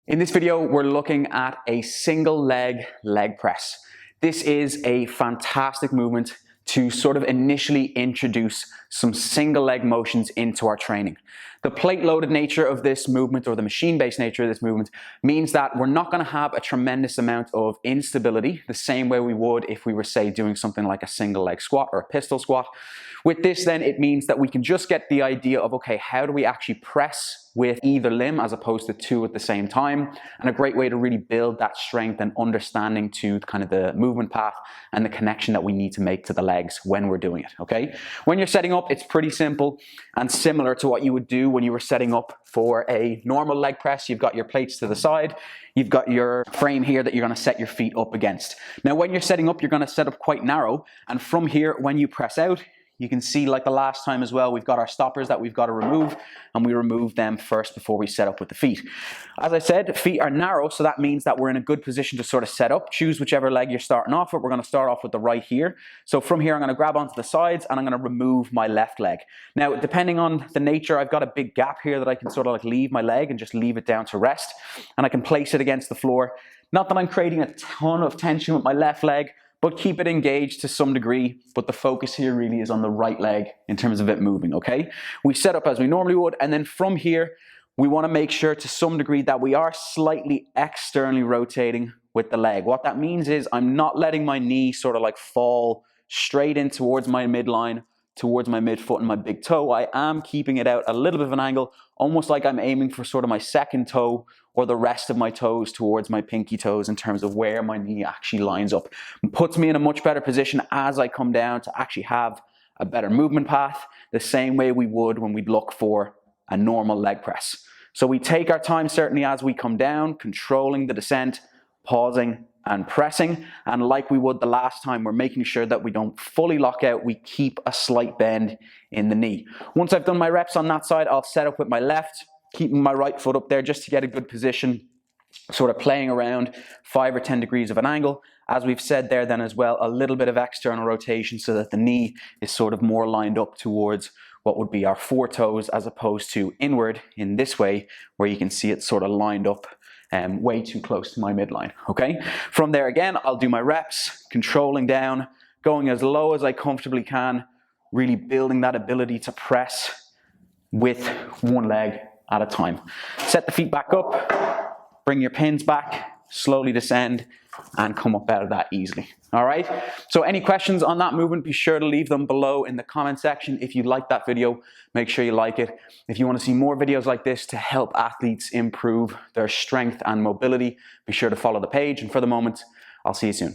In this video, we're looking at a single leg press. This is a fantastic movement to sort of initially introduce some single leg motions into our training. The plate loaded nature of this movement, or the machine based nature of this movement, means that we're not going to have a tremendous amount of instability the same way we would if we were, say, doing something like a single leg squat or a pistol squat. With this then, it means that we can just get the idea of, okay, how do we actually press with either limb as opposed to two at the same time, and a great way to really build that strength and understanding to kind of the movement path and the connection that we need to make to the legs when we're doing it, okay? When you're setting up, it's pretty simple and similar to what you would do when you were setting up for a normal leg press. You've got your plates to the side, you've got your frame here that you're gonna set your feet up against. Now, when you're setting up, you're gonna set up quite narrow, and from here, when you press out, you can see, like the last time as well, we've got our stoppers that we've got to remove, and we remove them first before we set up with the feet. As I said, feet are narrow, so that means that we're in a good position to sort of set up. Choose whichever leg you're starting off with. We're going to start off with the right here. So from here, I'm going to grab onto the sides and I'm going to remove my left leg. Now, depending on the nature, I've got a big gap here that I can sort of like leave my leg and just leave it down to rest, and I can place it against the floor. Not that I'm creating a ton of tension with my left leg, but keep it engaged to some degree. But the focus here really is on the right leg in terms of it moving, okay? We set up as we normally would, and then from here, we want to make sure to some degree that we are slightly externally rotating with the leg. What that means is I'm not letting my knee sort of like fall straight in towards my midline, towards my midfoot and my big toe. I am keeping it out a little bit of an angle, almost like I'm aiming for sort of my second toe or the rest of my toes towards my pinky toes in terms of where my knee actually lines up. It puts me in a much better position as I come down to actually have a better movement path, the same way we would when we'd look for a normal leg press. So we take our time certainly as we come down, controlling the descent, pausing and pressing, and like we would the last time, we're making sure that we don't fully lock out, we keep a slight bend in the knee. Once I've done my reps on that side, I'll set up with my left, keeping my right foot up there just to get a good position, sort of playing around 5 or 10 degrees of an angle. As we've said there then as well, a little bit of external rotation so that the knee is sort of more lined up towards what would be our four toes as opposed to inward in this way, where you can see it sort of lined up way too close to my midline, okay? From there again, I'll do my reps, controlling down, going as low as I comfortably can, really building that ability to press with one leg at a time. Set the feet back up, bring your pins back, slowly descend, and come up out of that easily. All right? So any questions on that movement, be sure to leave them below in the comment section. If you like that video, make sure you like it. If you want to see more videos like this to help athletes improve their strength and mobility, be sure to follow the page. And for the moment, I'll see you soon.